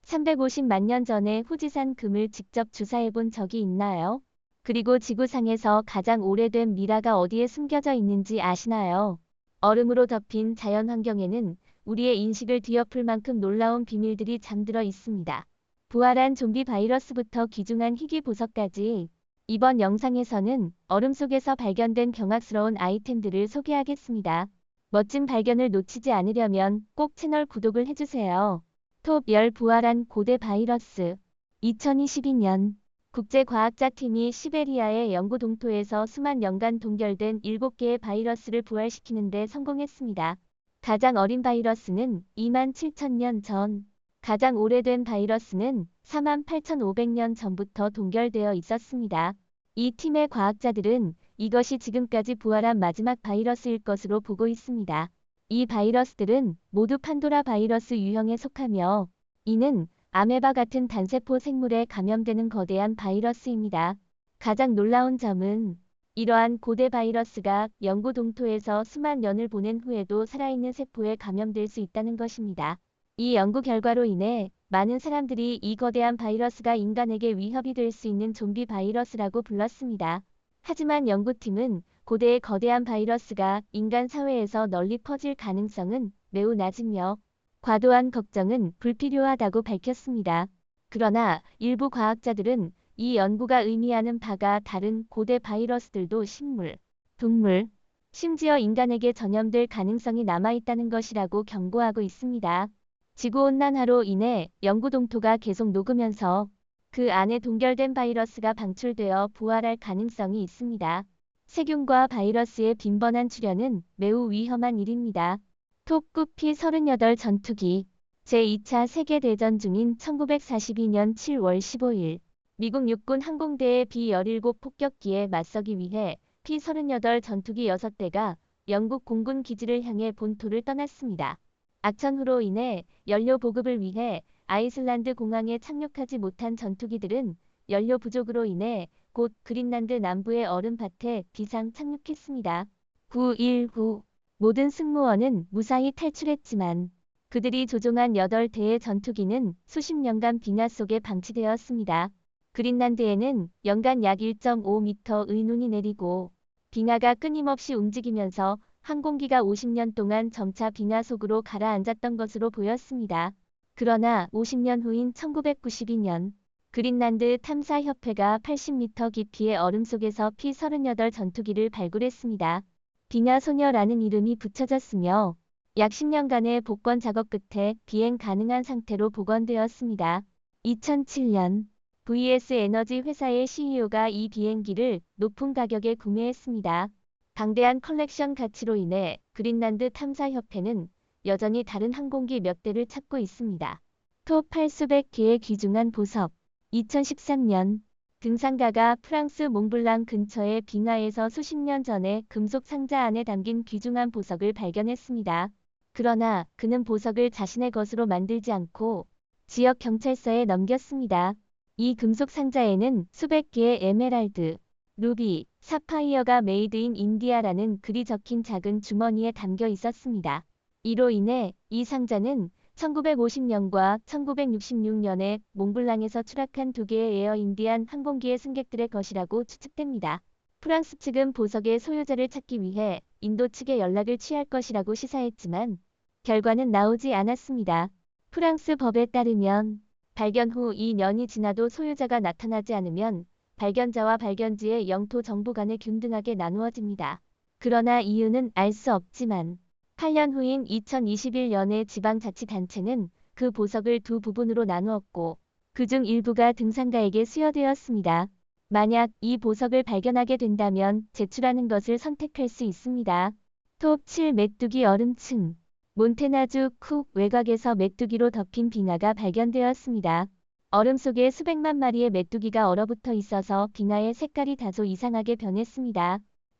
350만 년 전에 후지산 금을 직접 주사해 본 적이 있나요? 그리고 지구상에서 가장 오래된 미라가 어디에 숨겨져 있는지 아시나요? 얼음으로 덮인 자연 환경에는 우리의 인식을 뒤엎을 만큼 놀라운 비밀들이 잠들어 있습니다. 부활한 좀비 바이러스부터 귀중한 희귀 보석까지 이번 영상에서는 얼음 속에서 발견된 경악스러운 아이템들을 소개하겠습니다. 멋진 발견을 놓치지 않으려면 꼭 채널 구독을 해주세요. 톱 10 부활한 고대 바이러스. 2022년 국제과학자팀이 시베리아의 영구 동토에서 수만 년간 동결된 7개의 바이러스를 부활시키는 데 성공했습니다. 가장 어린 바이러스는 27,000년 전, 가장 오래된 바이러스는 48,500년 전부터 동결되어 있었습니다. 이 팀의 과학자들은 이것이 지금까지 부활한 마지막 바이러스일 것으로 보고 있습니다. 이 바이러스들은 모두 판도라 바이러스 유형에 속하며 이는 아메바 같은 단세포 생물에 감염되는 거대한 바이러스입니다. 가장 놀라운 점은 이러한 고대 바이러스가 영구 동토에서 수만 년을 보낸 후에도 살아있는 세포에 감염될 수 있다는 것입니다. 이 연구 결과로 인해 많은 사람들이 이 거대한 바이러스가 인간에게 위협이 될 수 있는 좀비 바이러스라고 불렀습니다. 하지만 연구팀은 고대의 거대한 바이러스가 인간 사회에서 널리 퍼질 가능성은 매우 낮으며 과도한 걱정은 불필요하다고 밝혔습니다. 그러나 일부 과학자들은 이 연구가 의미하는 바가 다른 고대 바이러스들도 식물, 동물, 심지어 인간에게 전염될 가능성이 남아있다는 것이라고 경고하고 있습니다. 지구온난화로 인해 영구 동토가 계속 녹으면서 그 안에 동결된 바이러스가 방출되어 부활할 가능성이 있습니다. 세균과 바이러스의 빈번한 출현은 매우 위험한 일입니다. 톱9 P-38 전투기. 제2차 세계대전 중인 1942년 7월 15일 미국 육군 항공대의 B-17 폭격기에 맞서기 위해 P-38 전투기 6대가 영국 공군 기지를 향해 본토를 떠났습니다. 악천후로 인해 연료 보급을 위해 아이슬란드 공항에 착륙하지 못한 전투기들은 연료 부족으로 인해 곧 그린란드 남부의 얼음밭에 비상 착륙했습니다. 9일 후 모든 승무원은 무사히 탈출했지만 그들이 조종한 8대의 전투기는 수십 년간 빙하 속에 방치되었습니다. 그린란드에는 연간 약 1.5m의 눈이 내리고 빙하가 끊임없이 움직이면서 항공기가 50년 동안 점차 빙하 속으로 가라앉았던 것으로 보였습니다. 그러나 50년 후인 1992년 그린란드 탐사협회가 80m 깊이의 얼음 속에서 P-38 전투기를 발굴했습니다. 빙하소녀라는 이름이 붙여졌으며 약 10년간의 복원 작업 끝에 비행 가능한 상태로 복원되었습니다. 2007년 VS 에너지 회사의 CEO가 이 비행기를 높은 가격에 구매했습니다. 방대한 컬렉션 가치로 인해 그린란드 탐사협회는 여전히 다른 항공기 몇 대를 찾고 있습니다. 톱8 수백 개의 귀중한 보석. 2013년 등산가가 프랑스 몽블랑 근처의 빙하에서 수십 년 전에 금속 상자 안에 담긴 귀중한 보석을 발견했습니다. 그러나 그는 보석을 자신의 것으로 만들지 않고 지역 경찰서에 넘겼습니다. 이 금속 상자에는 수백 개의 에메랄드, 루비, 사파이어가 메이드 인 인디아라는 글이 적힌 작은 주머니에 담겨 있었습니다. 이로 인해 이 상자는 1950년과 1966년에 몽블랑에서 추락한 2개의 에어 인디안 항공기의 승객들의 것이라고 추측됩니다. 프랑스 측은 보석의 소유자를 찾기 위해 인도 측에 연락을 취할 것이라고 시사했지만 결과는 나오지 않았습니다. 프랑스 법에 따르면 발견 후 2년이 지나도 소유자가 나타나지 않으면 발견자와 발견지의 영토 정보 간에 균등하게 나누어집니다. 그러나 이유는 알 수 없지만 8년 후인 2021년에 지방자치단체는 그 보석을 두 부분으로 나누었고 그중 일부가 등산가에게 수여되었습니다. 만약 이 보석을 발견하게 된다면 제출하는 것을 선택할 수 있습니다. 톱7 메뚜기 얼음층. 몬테나주 쿡 외곽에서 메뚜기로 덮인 빙하가 발견되었습니다. 얼음 속에 수백만 마리의 메뚜기가 얼어붙어 있어서 빙하의 색깔이 다소 이상하게 변했습니다.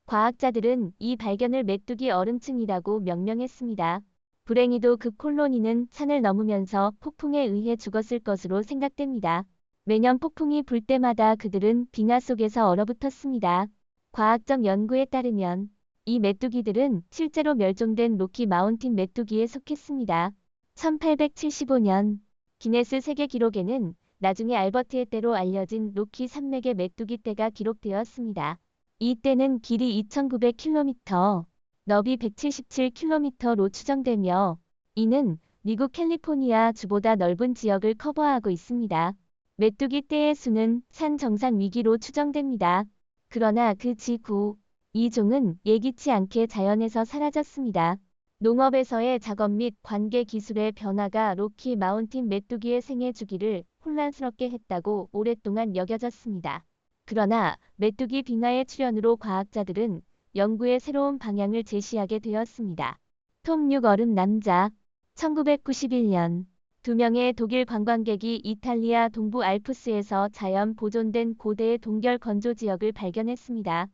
과학자들은 이 발견을 메뚜기 얼음층이라고 명명했습니다. 불행히도 그 콜로니는 산을 넘으면서 폭풍에 의해 죽었을 것으로 생각됩니다. 매년 폭풍이 불 때마다 그들은 빙하 속에서 얼어붙었습니다. 과학적 연구에 따르면 이 메뚜기들은 실제로 멸종된 로키 마운틴 메뚜기에 속했습니다. 1875년 기네스 세계 기록에는 나중에 알버트의 떼로 알려진 로키 산맥의 메뚜기 떼가 기록되었습니다. 이 떼는 길이 2,900km, 너비 177km로 추정되며 이는 미국 캘리포니아 주보다 넓은 지역을 커버하고 있습니다. 메뚜기 떼의 수는 산 정상 위기로 추정됩니다. 그러나 그 직후 이 종은 예기치 않게 자연에서 사라졌습니다. 농업에서의 작업 및 관계 기술의 변화가 로키 마운틴 메뚜기의 생애 주기를 혼란스럽게 했다고 오랫동안 여겨졌습니다. 그러나 메뚜기 빙하의 출현으로 과학자들은 연구의 새로운 방향을 제시하게 되었습니다. 톱6 얼음 남자 1991년 2명의 독일 관광객이 이탈리아 동부 알프스에서 자연 보존된 고대의 동결 건조 지역을 발견했습니다.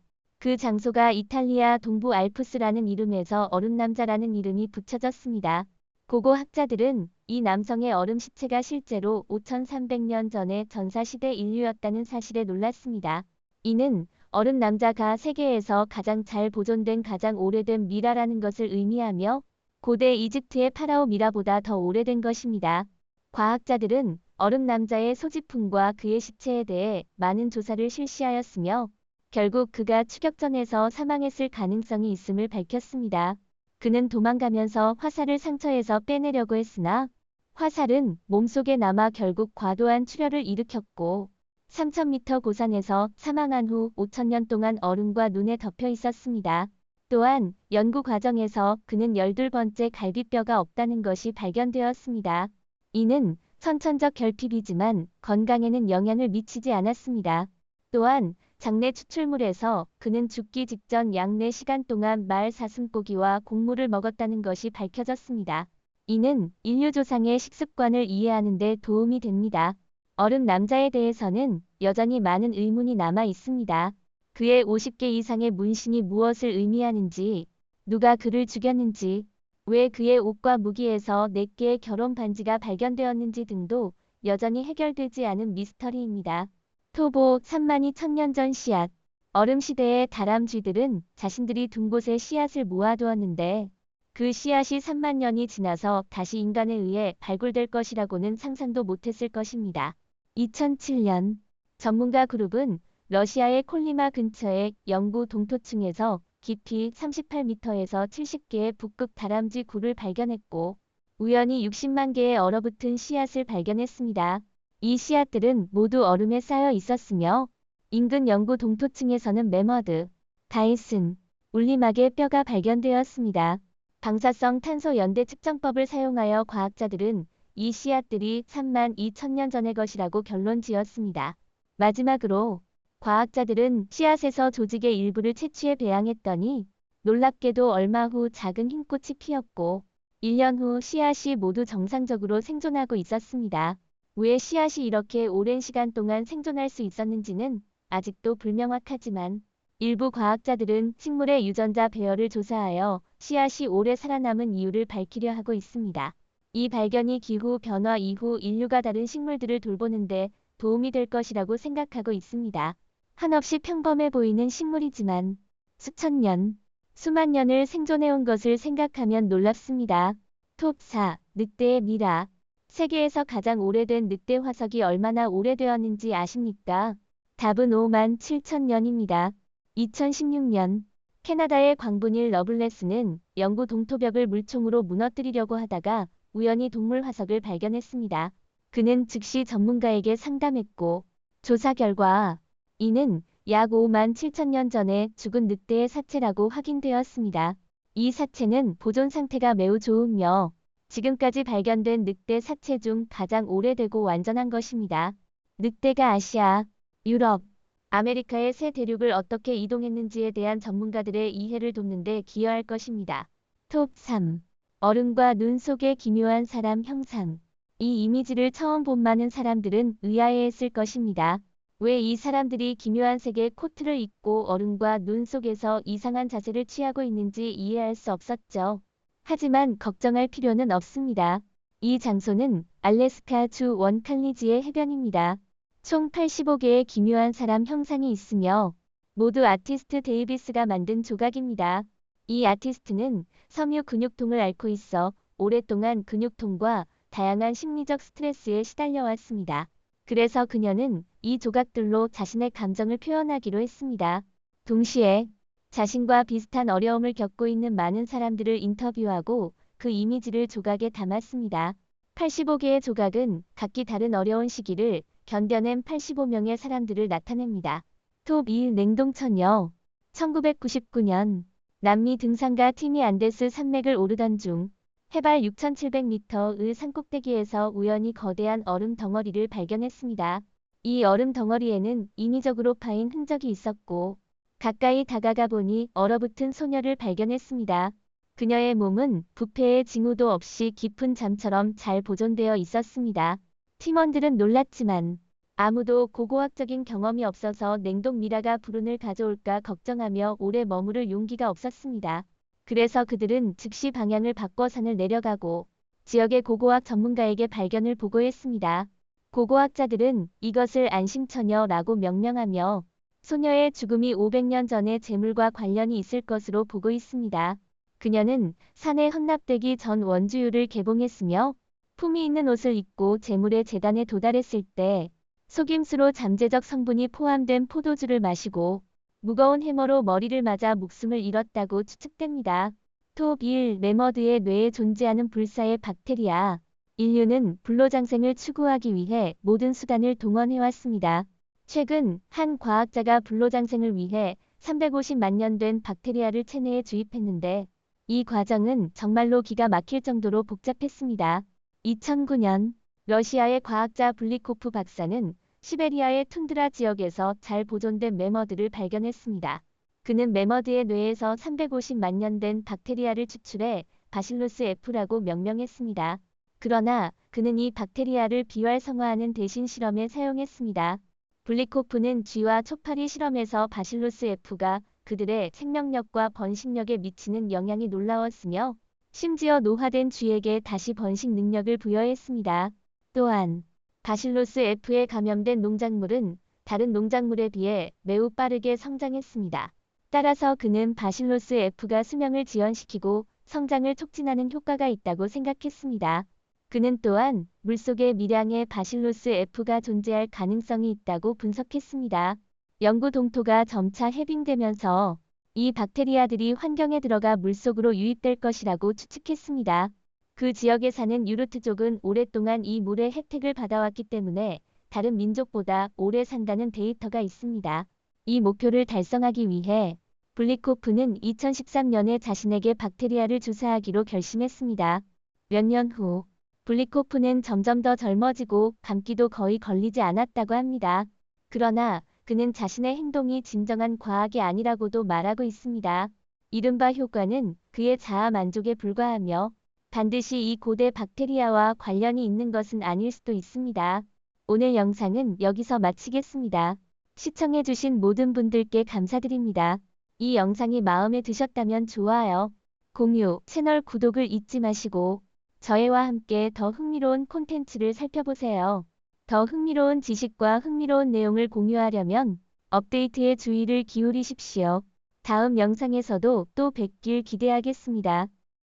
그 장소가 이탈리아 동부 알프스라는 이름에서 얼음남자라는 이름이 붙여졌습니다. 고고 학자들은 이 남성의 얼음 시체가 실제로 5,300년 전의 전사시대 인류였다는 사실에 놀랐습니다. 이는 얼음남자가 세계에서 가장 잘 보존된 가장 오래된 미라라는 것을 의미하며 고대 이집트의 파라오 미라보다 더 오래된 것입니다. 과학자들은 얼음남자의 소지품과 그의 시체에 대해 많은 조사를 실시하였으며 결국 그가 추격전에서 사망했을 가능성이 있음을 밝혔습니다. 그는 도망가면서 화살을 상처에서 빼내려고 했으나 화살은 몸속에 남아 결국 과도한 출혈을 일으켰고 3,000m 고산에서 사망한 후 5,000년 동안 얼음과 눈에 덮여 있었습니다. 또한 연구 과정에서 그는 12번째 갈비뼈가 없다는 것이 발견되었습니다. 이는 선천적 결핍이지만 건강에는 영향을 미치지 않았습니다. 또한 장내 추출물에서 그는 죽기 직전 약 4시간 동안 말 사슴고기와 곡물을 먹었다는 것이 밝혀졌습니다. 이는 인류 조상의 식습관을 이해하는 데 도움이 됩니다. 얼음 남자에 대해서는 여전히 많은 의문이 남아 있습니다. 그의 50개 이상의 문신이 무엇을 의미하는지, 누가 그를 죽였는지, 왜 그의 옷과 무기에서 4개의 결혼 반지가 발견되었는지 등도 여전히 해결되지 않은 미스터리입니다. 토보 32,000년 전 씨앗. 얼음 시대의 다람쥐들은 자신들이 둔 곳에 씨앗을 모아두었는데 그 씨앗이 3만 년이 지나서 다시 인간에 의해 발굴될 것이라고는 상상도 못했을 것입니다. 2007년 전문가 그룹은 러시아의 콜리마 근처의 영구 동토층에서 깊이 38m에서 70개의 북극 다람쥐 굴을 발견했고 우연히 60만 개의 얼어붙은 씨앗을 발견했습니다. 이 씨앗들은 모두 얼음에 쌓여 있었으며 인근 영구 동토층에서는 매머드, 다이슨, 울리막의 뼈가 발견되었습니다. 방사성 탄소 연대 측정법을 사용하여 과학자들은 이 씨앗들이 3만 2천년 전의 것이라고 결론 지었습니다. 마지막으로 과학자들은 씨앗에서 조직의 일부를 채취해 배양했더니 놀랍게도 얼마 후 작은 흰꽃이 피었고 1년 후 씨앗이 모두 정상적으로 생존하고 있었습니다. 왜 씨앗이 이렇게 오랜 시간 동안 생존할 수 있었는지는 아직도 불명확하지만 일부 과학자들은 식물의 유전자 배열을 조사하여 씨앗이 오래 살아남은 이유를 밝히려 하고 있습니다. 이 발견이 기후 변화 이후 인류가 다른 식물들을 돌보는 데 도움이 될 것이라고 생각하고 있습니다. 한없이 평범해 보이는 식물이지만 수천 년, 수만 년을 생존해온 것을 생각하면 놀랍습니다. 톱4. 늑대의 미라. 세계에서 가장 오래된 늑대 화석이 얼마나 오래되었는지 아십니까? 답은 5만 7천 년입니다. 2016년 캐나다의 광분일 러블레스는 영구 동토벽을 물총으로 무너뜨리려고 하다가 우연히 동물 화석을 발견했습니다. 그는 즉시 전문가에게 상담했고 조사 결과 이는 약 5만 7천 년 전에 죽은 늑대의 사체라고 확인되었습니다. 이 사체는 보존 상태가 매우 좋으며 지금까지 발견된 늑대 사체 중 가장 오래되고 완전한 것입니다. 늑대가 아시아, 유럽, 아메리카의 새 대륙을 어떻게 이동했는지에 대한 전문가들의 이해를 돕는 데 기여할 것입니다. 톱3. 얼음과 눈 속의 기묘한 사람 형상. 이 이미지를 처음 본 많은 사람들은 의아해했을 것입니다. 왜 이 사람들이 기묘한 색의 코트를 입고 얼음과 눈 속에서 이상한 자세를 취하고 있는지 이해할 수 없었죠. 하지만 걱정할 필요는 없습니다. 이 장소는 알래스카 주 원칼리지의 해변입니다. 총 85개의 기묘한 사람 형상이 있으며 모두 아티스트 데이비스가 만든 조각입니다. 이 아티스트는 섬유 근육통을 앓고 있어 오랫동안 근육통과 다양한 심리적 스트레스에 시달려왔습니다. 그래서 그녀는 이 조각들로 자신의 감정을 표현하기로 했습니다. 동시에 자신과 비슷한 어려움을 겪고 있는 많은 사람들을 인터뷰하고 그 이미지를 조각에 담았습니다. 85개의 조각은 각기 다른 어려운 시기를 견뎌낸 85명의 사람들을 나타냅니다. 톱 1 냉동처녀 1999년 남미 등산가 티미 안데스 산맥을 오르던 중 해발 6,700m의 산꼭대기에서 우연히 거대한 얼음 덩어리를 발견했습니다. 이 얼음 덩어리에는 인위적으로 파인 흔적이 있었고 가까이 다가가 보니 얼어붙은 소녀를 발견했습니다. 그녀의 몸은 부패의 징후도 없이 깊은 잠처럼 잘 보존되어 있었습니다. 팀원들은 놀랐지만 아무도 고고학적인 경험이 없어서 냉동 미라가 불운을 가져올까 걱정하며 오래 머무를 용기가 없었습니다. 그래서 그들은 즉시 방향을 바꿔 산을 내려가고 지역의 고고학 전문가에게 발견을 보고했습니다. 고고학자들은 이것을 안심처녀라고 명명하며 소녀의 죽음이 500년 전의 재물과 관련이 있을 것으로 보고 있습니다. 그녀는 산에 헌납되기 전 원주율을 개봉했으며 품위 있는 옷을 입고 재물의 재단에 도달했을 때 속임수로 잠재적 성분이 포함된 포도주를 마시고 무거운 해머로 머리를 맞아 목숨을 잃었다고 추측됩니다. 톱 1 매머드의 뇌에 존재하는 불사의 박테리아. 인류는 불로장생을 추구하기 위해 모든 수단을 동원해왔습니다. 최근 한 과학자가 불로장생을 위해 350만 년 된 박테리아를 체내에 주입했는데 이 과정은 정말로 기가 막힐 정도로 복잡했습니다. 2009년 러시아의 과학자 블리코프 박사는 시베리아의 툰드라 지역에서 잘 보존된 매머드를 발견했습니다. 그는 매머드의 뇌에서 350만 년 된 박테리아를 추출해 바실루스 F라고 명명했습니다. 그러나 그는 이 박테리아를 비활성화하는 대신 실험에 사용했습니다. 블리코프는 쥐와 초파리 실험에서 바실루스 F가 그들의 생명력과 번식력에 미치는 영향이 놀라웠으며 심지어 노화된 쥐에게 다시 번식 능력을 부여했습니다. 또한 바실루스 F에 감염된 농작물은 다른 농작물에 비해 매우 빠르게 성장했습니다. 따라서 그는 바실루스 F가 수명을 지연시키고 성장을 촉진하는 효과가 있다고 생각했습니다. 그는 또한 물속에 미량의 바실루스 F가 존재할 가능성이 있다고 분석했습니다. 연구 동토가 점차 해빙되면서 이 박테리아들이 환경에 들어가 물속으로 유입될 것이라고 추측했습니다. 그 지역에 사는 유르트족은 오랫동안 이 물의 혜택을 받아왔기 때문에 다른 민족보다 오래 산다는 데이터가 있습니다. 이 목표를 달성하기 위해 블리코프는 2013년에 자신에게 박테리아를 주사하기로 결심했습니다. 몇 년 후 블리코프는 점점 더 젊어지고 감기도 거의 걸리지 않았다고 합니다. 그러나 그는 자신의 행동이 진정한 과학이 아니라고도 말하고 있습니다. 이른바 효과는 그의 자아 만족에 불과하며 반드시 이 고대 박테리아와 관련이 있는 것은 아닐 수도 있습니다. 오늘 영상은 여기서 마치겠습니다. 시청해주신 모든 분들께 감사드립니다. 이 영상이 마음에 드셨다면 좋아요, 공유, 채널 구독을 잊지 마시고 저희와 함께 더 흥미로운 콘텐츠를 살펴보세요. 더 흥미로운 지식과 흥미로운 내용을 공유하려면 업데이트에 주의를 기울이십시오. 다음 영상에서도 또 뵙길 기대하겠습니다.